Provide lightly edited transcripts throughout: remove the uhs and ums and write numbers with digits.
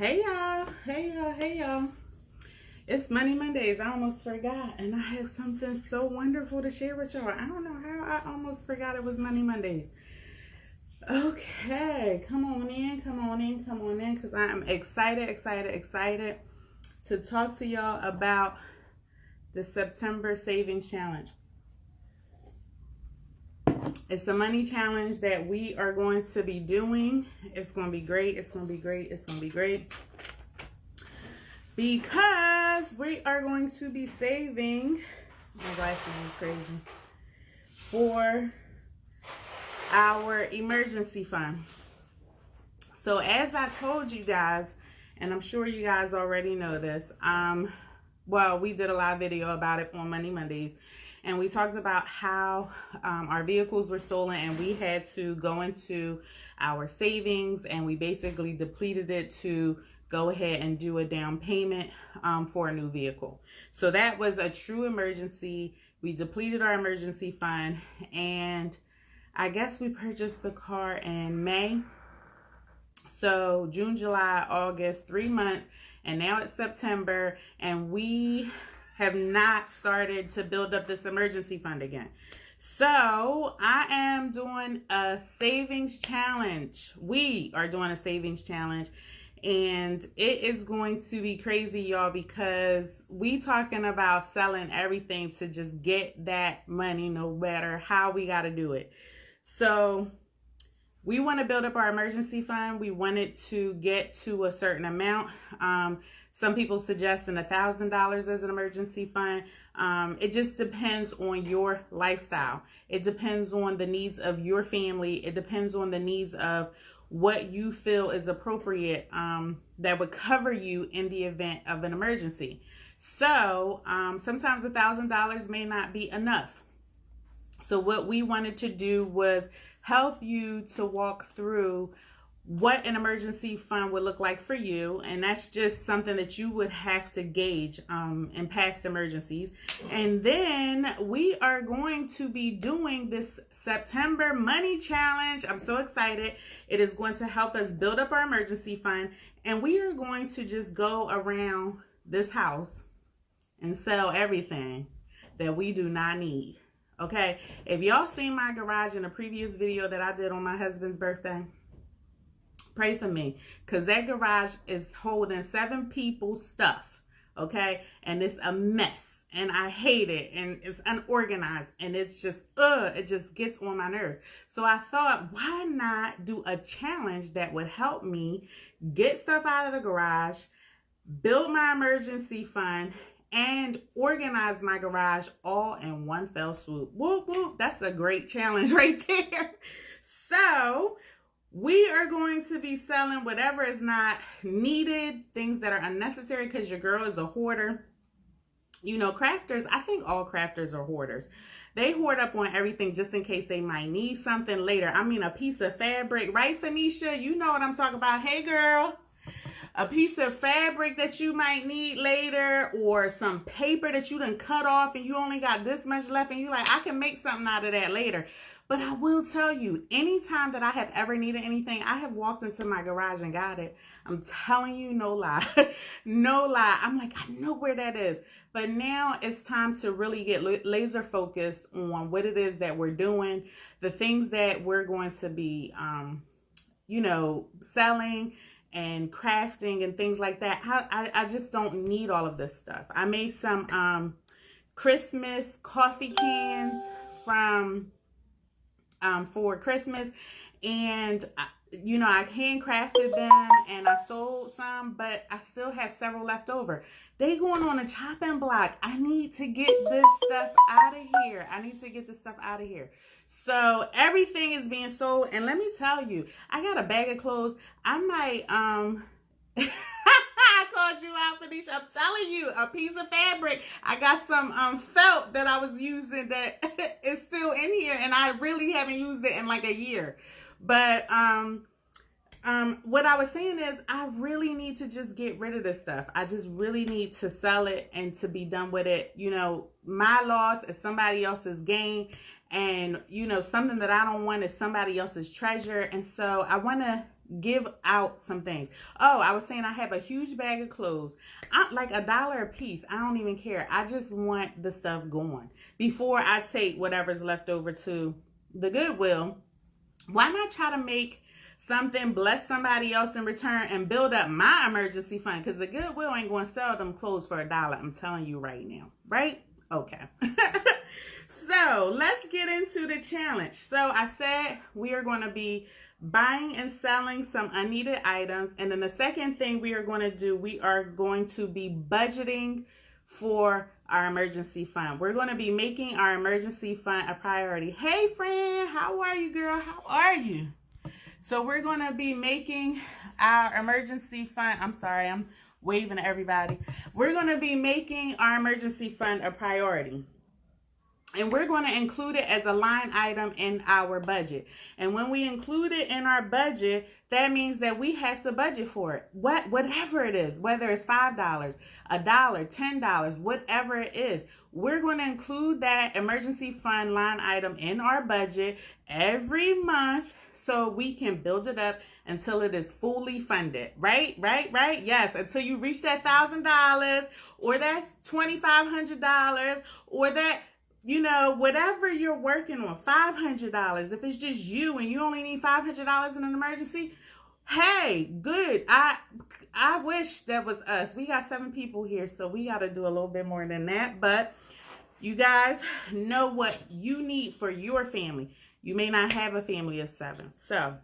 Hey y'all, hey y'all. It's Money Mondays. I almost forgot, and I have something so wonderful to share with y'all. I don't know how I almost forgot it was Money Mondays. Okay, come on in, because I am excited to talk to y'all about the September Savings Challenge. It's a money challenge that we are going to be doing. It's going to be great. Because we are going to be saving, my glasses is crazy, for our emergency fund. So as I told you guys, and I'm sure you guys already know this, we did a live video about it on Money Mondays, and we talked about how our vehicles were stolen and we had to go into our savings and we basically depleted it to go ahead and do a down payment for a new vehicle. So that was a true emergency. We depleted our emergency fund, and I guess we purchased the car in May. So June, July, August, 3 months, and now it's September, and we have not started to build up this emergency fund again. So I am doing a savings challenge. We are doing a savings challenge. And it is going to be crazy, y'all, because we talking about selling everything to just get that money, no matter how we got to do it. So we want to build up our emergency fund. We want it to get to a certain amount. Some people suggesting $1,000 as an emergency fund. It just depends on your lifestyle. It depends on the needs of your family. It depends on the needs of what you feel is appropriate that would cover you in the event of an emergency. So sometimes $1,000 may not be enough. So what we wanted to do was help you to walk through what an emergency fund would look like for you. And that's just something that you would have to gauge in past emergencies. And then we are going to be doing this September money challenge. I'm so excited. It is going to help us build up our emergency fund. And we are going to just go around this house and sell everything that we do not need. Okay. If y'all seen my garage in a previous video that I did on my husband's birthday, pray for me, because that garage is holding 7 people's stuff, okay? And it's a mess, and I hate it, and it's unorganized, and it's just, it just gets on my nerves. So I thought, why not do a challenge that would help me get stuff out of the garage, build my emergency fund, and organize my garage all in one fell swoop. Whoop, whoop. That's a great challenge right there. So we are going to be selling whatever is not needed, things that are unnecessary, because your girl is a hoarder. You know, crafters, I think all crafters are hoarders. They hoard up on everything just in case they might need something later. I mean, a piece of fabric, right, Phoenicia? You know what I'm talking about. Hey, girl. A piece of fabric that you might need later, or some paper that you done cut off and you only got this much left, and you're like, I can make something out of that later. But I will tell you, anytime that I have ever needed anything, I have walked into my garage and got it. I'm telling you, no lie. No lie. I'm like, I know where that is. But now it's time to really get laser focused on what it is that we're doing, the things that we're going to be, selling and crafting and things like that. I just don't need all of this stuff. I made some Christmas coffee cans for Christmas, and I handcrafted them and I sold some, but I still have several left over. They going on a chopping block. I need to get this stuff out of here. So everything is being sold, and let me tell you, I got a bag of clothes. I might I called you out, Phoenicia. I'm telling you, a piece of fabric. I got some felt that I was using that is still in here, and I really haven't used it in like a year. But what I was saying is, I really need to just get rid of this stuff. I just really need to sell it and to be done with it. You know, my loss is somebody else's gain, and something that I don't want is somebody else's treasure. And so I want to give out some things. Oh, I was saying I have a huge bag of clothes. Like $1 a piece. I don't even care. I just want the stuff going before I take whatever's left over to the Goodwill. Why not try to make something, bless somebody else in return, and build up my emergency fund? Because the Goodwill ain't going to sell them clothes for $1. I'm telling you right now. Right? Okay. So let's get into the challenge. So I said we are going to be buying and selling some unneeded items. And then the second thing we are going to do, we are going to be budgeting for our emergency fund. We're going to be making our emergency fund a priority. Hey friend, how are you, girl? How are you? So we're going to be making our emergency fund. I'm sorry, I'm waving to everybody. We're going to be making our emergency fund a priority. And we're going to include it as a line item in our budget. And when we include it in our budget, that means that we have to budget for it. Whatever it is, whether it's $5, $1, $10, whatever it is, we're going to include that emergency fund line item in our budget every month so we can build it up until it is fully funded. Right? Yes, until you reach that $1,000 or that $2,500 or that, whatever you're working on, $500. If it's just you and you only need $500 in an emergency, hey, good. I wish that was us. We got 7 people here, so we got to do a little bit more than that. But you guys know what you need for your family. You may not have a family of 7. So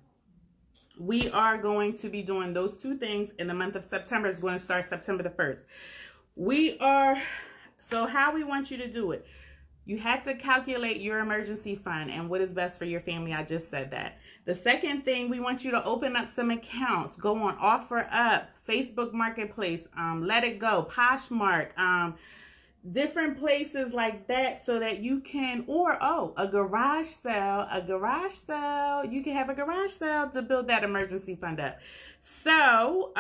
we are going to be doing those 2 things in the month of September. It's going to start September the 1st. So how we want you to do it. You have to calculate your emergency fund and what is best for your family. I just said that. The second thing, we want you to open up some accounts. Go on OfferUp, Facebook Marketplace, Let It Go, Poshmark, different places like that so that you can, a garage sale. You can have a garage sale to build that emergency fund up. So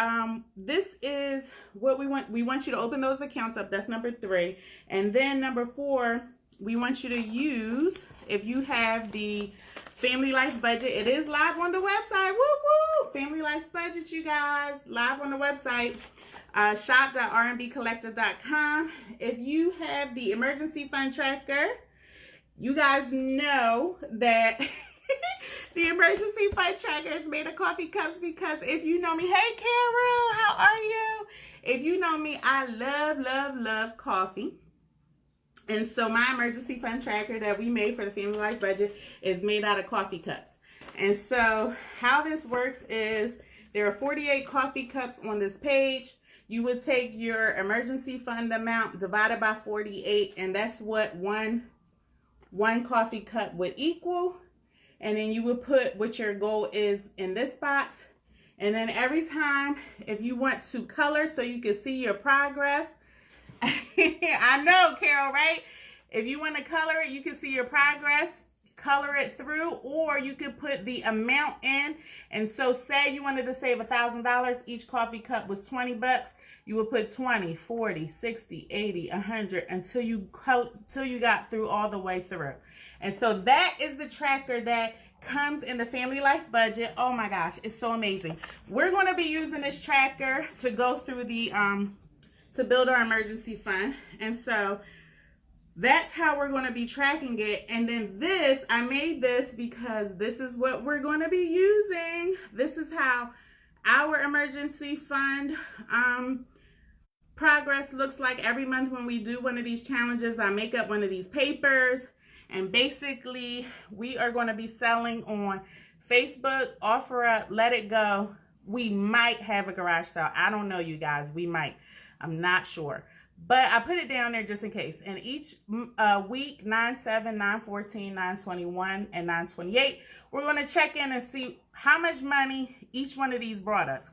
this is what we want. We want you to open those accounts up. That's number 3. And then number 4, we want you to use, if you have the Family Life Budget, it is live on the website. Woo woo! Family Life Budget, you guys, live on the website. Shop.rnbcollective.com. If you have the emergency fund tracker, you guys know that the emergency fund tracker is made of coffee cups because if you know me, hey Carol, how are you? If you know me, I love coffee. And so my emergency fund tracker that we made for the Family Life Budget is made out of coffee cups. And so how this works is there are 48 coffee cups on this page. You would take your emergency fund amount divided by 48, and that's what one coffee cup would equal. And then you would put what your goal is in this box. And then every time, if you want to color so you can see your progress, I know, Carol, right? If you want to color it, you can see your progress, color it through, or you could put the amount in. And so say you wanted to save $1,000, each coffee cup was $20. You would put 20, 40, 60, 80, 100 until you got through all the way through. And so that is the tracker that comes in the Family Life Budget. Oh my gosh, it's so amazing. We're going to be using this tracker to go through the to build our emergency fund. And so that's how we're going to be tracking it. And then this, I made this because this is what we're going to be using. This is how our emergency fund progress looks like every month when we do one of these challenges. I make up one of these papers, and basically we are going to be selling on Facebook, OfferUp, Let It Go. We might have a garage sale. I don't know, you guys. We might. I'm not sure. But I put it down there just in case. And each week, 9/7, 9/14, 9/21, and 9/28, we're going to check in and see how much money each one of these brought us.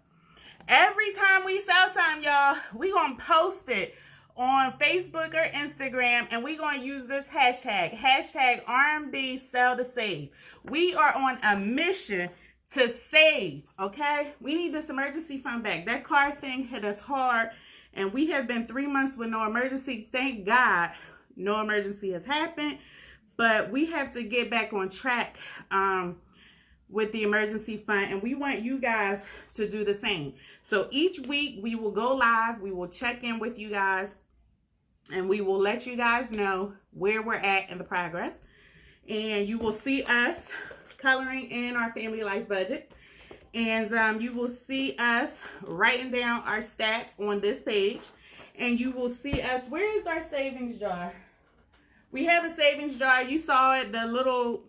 Every time we sell something, y'all, we're going to post it on Facebook or Instagram, and we're going to use this hashtag RMB Sell to Save. We are on a mission to save, okay? We need this emergency fund back. That car thing hit us hard. And we have been 3 months with no emergency. Thank God no emergency has happened. But we have to get back on track with the emergency fund, and we want you guys to do the same. So each week we will go live, we will check in with you guys, and we will let you guys know where we're at in the progress. And you will see us coloring in our family life budget, and you will see us writing down our stats on this page, and you will see us, where is our savings jar? We have a savings jar. You saw it, the little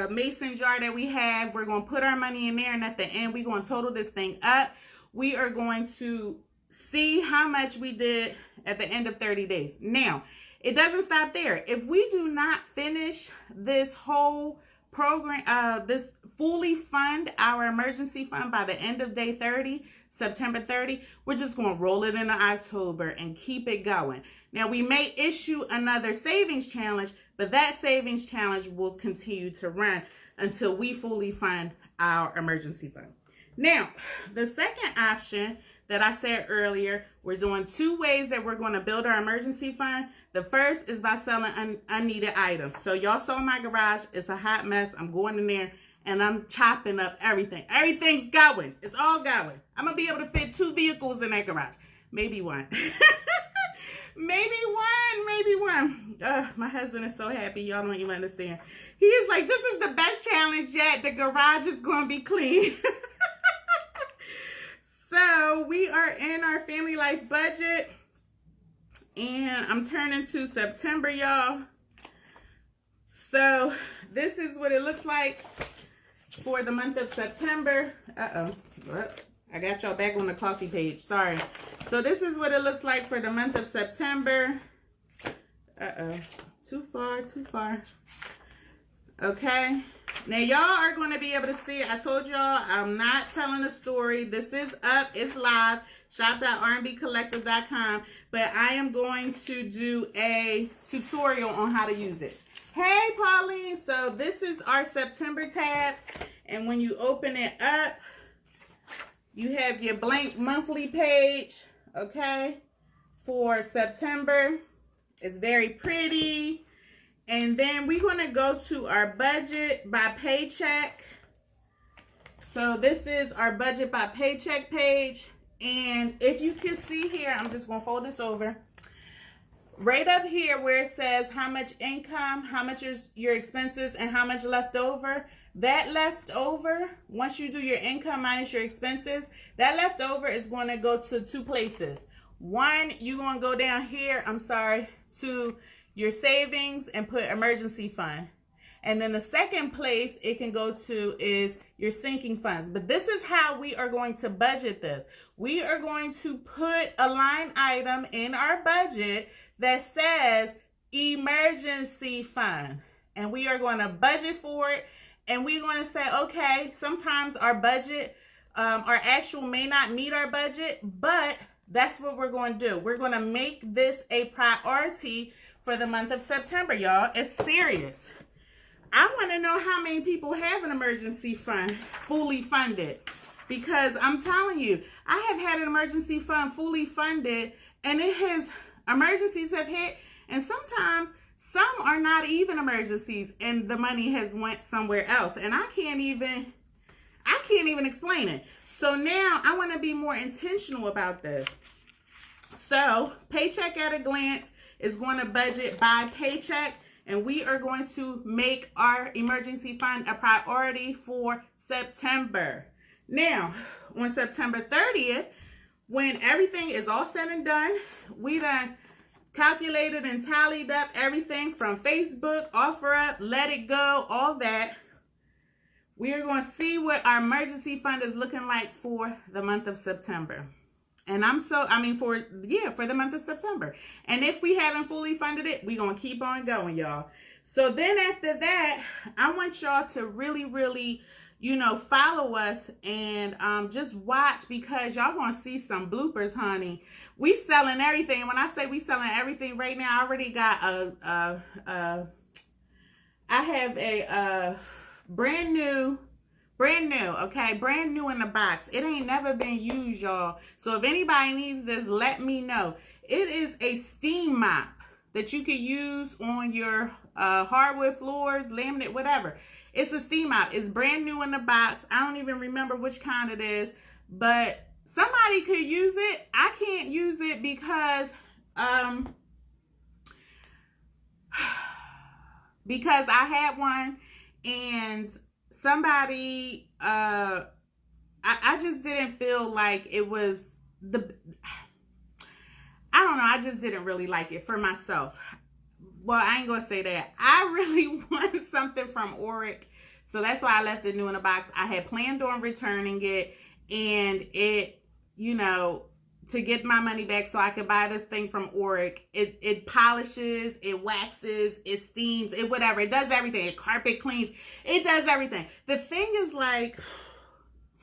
mason jar that we have. We're going to put our money in there, and at the end we're going to total this thing up. We are going to see how much we did at the end of 30 days. Now, it doesn't stop there. If we do not finish this whole program, this fully fund our emergency fund by the end of day 30, September 30, we're just going to roll it into October and keep it going. Now, we may issue another savings challenge, but that savings challenge will continue to run until we fully fund our emergency fund. Now, the second option that I said earlier, we're doing two ways that we're going to build our emergency fund. The first is by selling unneeded items. So y'all saw my garage. It's a hot mess. I'm going in there and I'm chopping up everything. Everything's going. It's all going. I'm going to be able to fit 2 vehicles in that garage. Maybe one. Maybe one. My husband is so happy. Y'all don't even understand. He is like, this is the best challenge yet. The garage is going to be clean. So we are in our family life budget, and I'm turning to September, y'all. So this is what it looks like for the month of September. I got y'all back on the coffee page. Sorry. So this is what it looks like for the month of September. Too far. Okay. Now, y'all are going to be able to see. I told y'all I'm not telling a story. This is up. It's live. shop.rnbcollective.com. But I am going to do a tutorial on how to use it. Hey, Pauline. So this is our September tab. And when you open it up, you have your blank monthly page, okay, for September. It's very pretty. And then we're going to go to our budget by paycheck. So this is our budget by paycheck page. And if you can see here, I'm just going to fold this over. Right up here where it says how much income, how much is your expenses, and how much left over. That left over, once you do your income minus your expenses, that left over is going to go to 2 places. One, you're going to go down here, to your savings and put emergency fund. And then the second place it can go to is your sinking funds. But this is how we are going to budget this. We are going to put a line item in our budget that says emergency fund. And we are going to budget for it. And we're going to say, okay, sometimes our budget, our actual may not meet our budget, but that's what we're going to do. We're going to make this a priority for the month of September, y'all. It's serious. I want to know how many people have an emergency fund fully funded, because I'm telling you, I have had an emergency fund fully funded, and emergencies have hit, and sometimes some are not even emergencies, and the money has went somewhere else, and I can't even explain it. So now I want to be more intentional about this. So Paycheck at a Glance is going to budget by paycheck, and we are going to make our emergency fund a priority for September. Now, on September 30th, when everything is all said and done, we done calculated and tallied up everything from Facebook, OfferUp, Let It Go, all that. We are going to see what our emergency fund is looking like for the month of September. And for the month of September. And if we haven't fully funded it, we're going to keep on going, y'all. So then after that, I want y'all to really, really, follow us and just watch, because y'all going to see some bloopers, honey. We selling everything. When I say we selling everything right now, I already got I have a brand new, okay? Brand new in the box. It ain't never been used, y'all. So if anybody needs this, let me know. It is a steam mop that you can use on your hardwood floors, laminate, whatever. It's a steam mop. It's brand new in the box. I don't even remember which kind it is, but somebody could use it. I can't use it because because I had one and somebody I just didn't feel like it was I don't know, I just didn't really like it for myself. Well, I ain't gonna say that. I really want something from Auric, so that's why I left it new in the box. I had planned on returning it, and it, you know, to get my money back so I could buy this thing from Auric. It polishes, it waxes, it steams, it whatever. It does everything. It carpet cleans. It does everything. The thing is like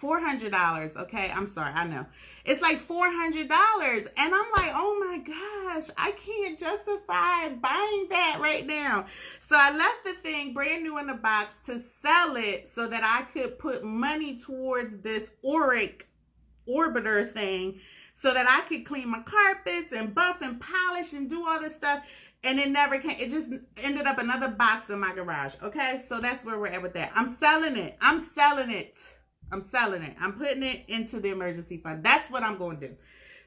$400. Okay, I'm sorry, I know it's like $400, and I'm like, oh my gosh, I can't justify buying that right now. So I left the thing brand new in the box to sell it so that I could put money towards this Auric orbiter thing so that I could clean my carpets and buff and polish and do all this stuff. And it never came. It just ended up another box in my garage. Okay, so that's where we're at with that. I'm selling it. I'm selling it. I'm selling it. I'm putting it into the emergency fund. That's what I'm going to do.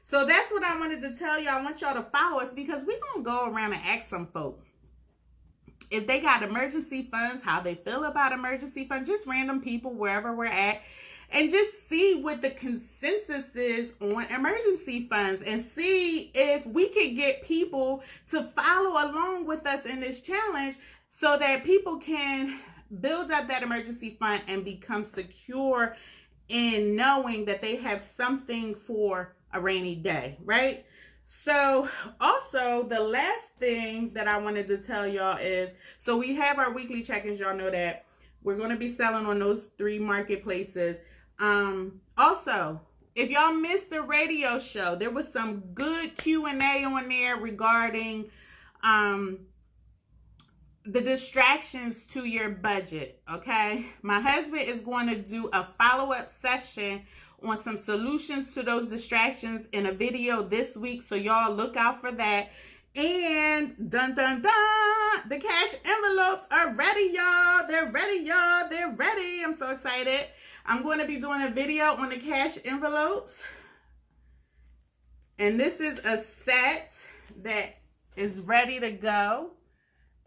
So that's what I wanted to tell y'all. I want y'all to follow us because we're going to go around and ask some folk if they got emergency funds, how they feel about emergency funds, just random people wherever we're at, and just see what the consensus is on emergency funds and see if we could get people to follow along with us in this challenge so that people can build up that emergency fund and become secure in knowing that they have something for a rainy day, right? So also the last thing that I wanted to tell y'all is, so we have our weekly check-ins. Y'all know that we're going to be selling on those 3 marketplaces. Also, if y'all missed the radio show, there was some good Q&A on there regarding the distractions to your budget. Okay, my husband is going to do a follow-up session on some solutions to those distractions in a video this week, so y'all look out for that. And dun dun dun, the cash envelopes are ready, y'all. They're ready, y'all. They're ready. I'm so excited. I'm going to be doing a video on the cash envelopes, and this is a set that is ready to go.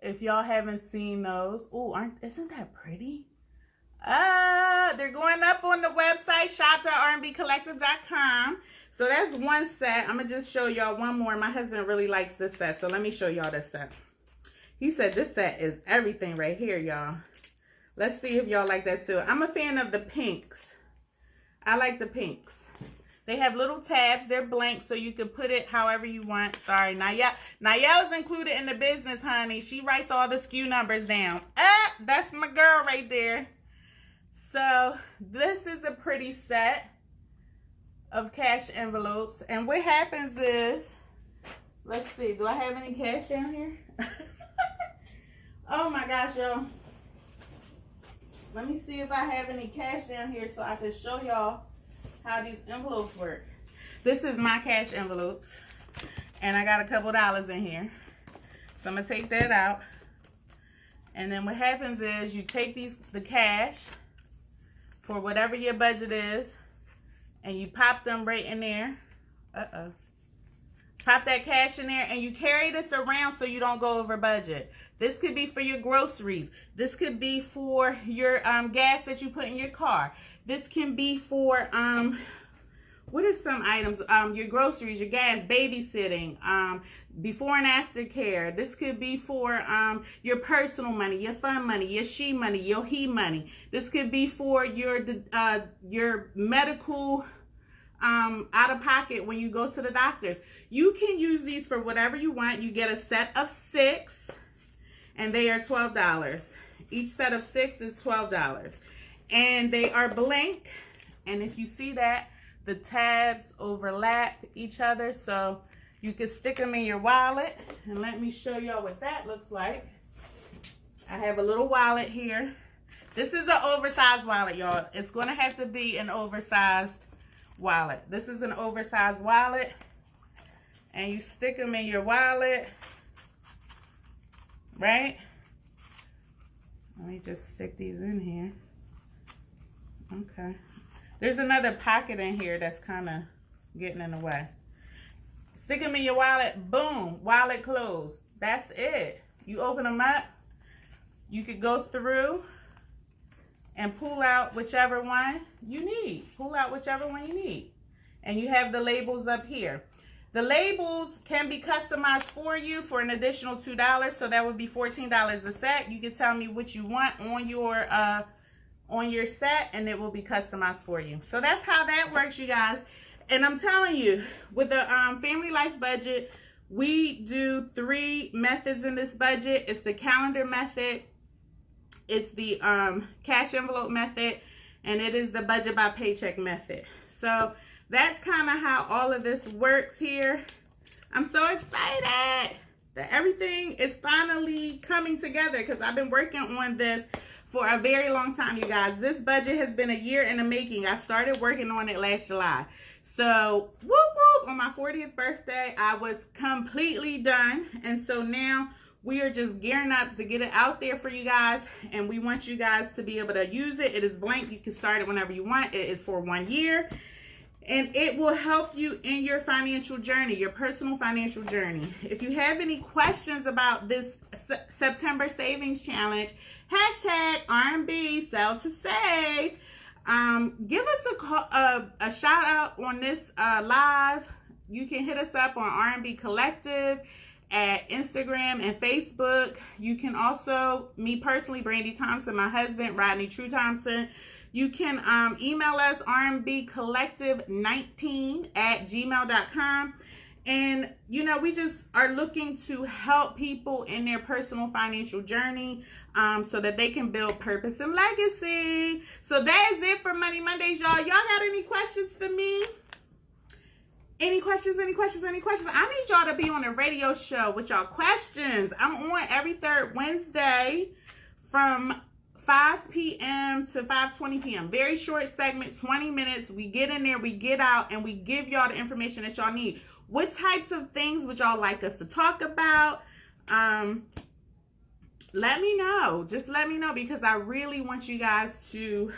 If y'all haven't seen those, isn't that pretty? They're going up on the website, shop.rnbcollective.com. So that's one set. I'm going to just show y'all one more. My husband really likes this set, so let me show y'all this set. He said this set is everything right here, y'all. Let's see if y'all like that too. I'm a fan of the pinks. I like the pinks. They have little tabs. They're blank, so you can put it however you want. Sorry, Nayel's included in the business, honey. She writes all the SKU numbers down. That's my girl right there. So this is a pretty set of cash envelopes. And what happens is, let's see, do I have any cash down here? Oh my gosh, y'all. Let me see if I have any cash down here so I can show y'all how these envelopes work. This is my cash envelopes, and I got a couple dollars in here. So I'm gonna take that out. And then what happens is you take the cash for whatever your budget is, and you pop them right in there. Pop that cash in there, and you carry this around so you don't go over budget. This could be for your groceries. This could be for your gas that you put in your car. This can be for, what are some items? Your groceries, your gas, babysitting, before and after care. This could be for your personal money, your fun money, your she money, your he money. This could be for your medical out of pocket when you go to the doctors. You can use these for whatever you want. You get a set of 6, and they are $12. Each set of 6 is $12, and they are blank. And if you see that, the tabs overlap each other, so you can stick them in your wallet. And let me show y'all what that looks like. I have a little wallet here. This is an oversized wallet, y'all. It's going to have to be an oversized wallet. This is an oversized wallet, and you stick them in your wallet, right? Let me just stick these in here. Okay. There's another pocket in here that's kind of getting in the way. Stick them in your wallet. Boom. Wallet closed. That's it. You open them up. You could go through and pull out whichever one you need. Pull out whichever one you need. And you have the labels up here. The labels can be customized for you for an additional $2. So that would be $14 a set. You can tell me what you want on your set and it will be customized for you. So that's how that works, you guys. And I'm telling you, with the Family Life budget, we do 3 methods in this budget. It's the calendar method, it's the cash envelope method, and it is the budget by paycheck method. So that's kind of how all of this works here. I'm so excited that everything is finally coming together because I've been working on this for a very long time, you guys. This budget has been a year in the making. I started working on it last July. So, whoop whoop, on my 40th birthday, I was completely done. And so now we are just gearing up to get it out there for you guys. And we want you guys to be able to use it. It is blank. You can start it whenever you want. It is for 1 year. And it will help you in your financial journey, your personal financial journey. If you have any questions about this September Savings Challenge, hashtag RMB Sell to Save. Give us a shout out on this live. You can hit us up on RMB Collective at Instagram and Facebook. You can also, me personally, Brandy Thompson, my husband, Rodney True Thompson. You can email us rmbcollective19@gmail.com. And, you know, we just are looking to help people in their personal financial journey so that they can build purpose and legacy. So that is it for Money Mondays, y'all. Y'all got any questions for me? Any questions, any questions, any questions? I need y'all to be on a radio show with y'all questions. I'm on every third Wednesday from 5 p.m. to 5:20 p.m. Very short segment, 20 minutes. We get in there, we get out, and we give y'all the information that y'all need. What types of things would y'all like us to talk about? Let me know. Just let me know because I really want you guys to,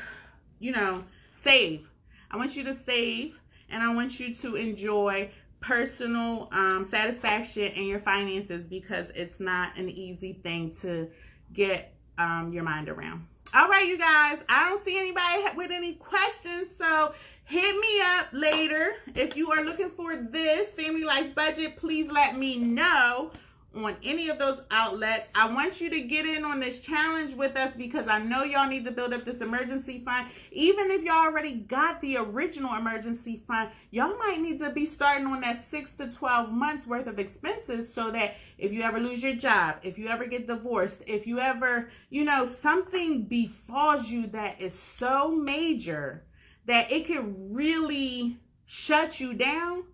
you know, save. I want you to save and I want you to enjoy personal satisfaction in your finances because it's not an easy thing to get your mind around. All right, you guys, I don't see anybody with any questions, so hit me up later. If you are looking for this Family Life budget, please let me know on any of those outlets. I want you to get in on this challenge with us because I know y'all need to build up this emergency fund. Even if y'all already got the original emergency fund, y'all might need to be starting on that 6 to 12 months worth of expenses so that if you ever lose your job, if you ever get divorced, if you ever, you know, something befalls you that is so major that it could really shut you down,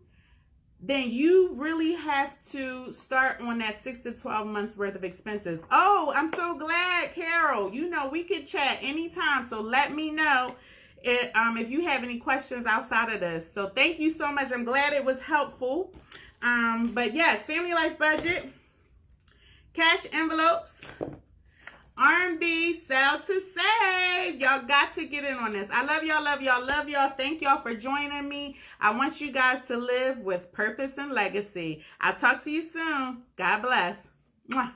then you really have to start on that 6 to 12 months worth of expenses. Oh, I'm so glad, Carol. You know, we could chat anytime. So let me know if you have any questions outside of this. So thank you so much. I'm glad it was helpful. But yes, Family Life budget, cash envelopes, R&B, Sell to Save. Y'all got to get in on this. I love y'all, love y'all, love y'all. Thank y'all for joining me. I want you guys to live with purpose and legacy. I'll talk to you soon. God bless. Mwah.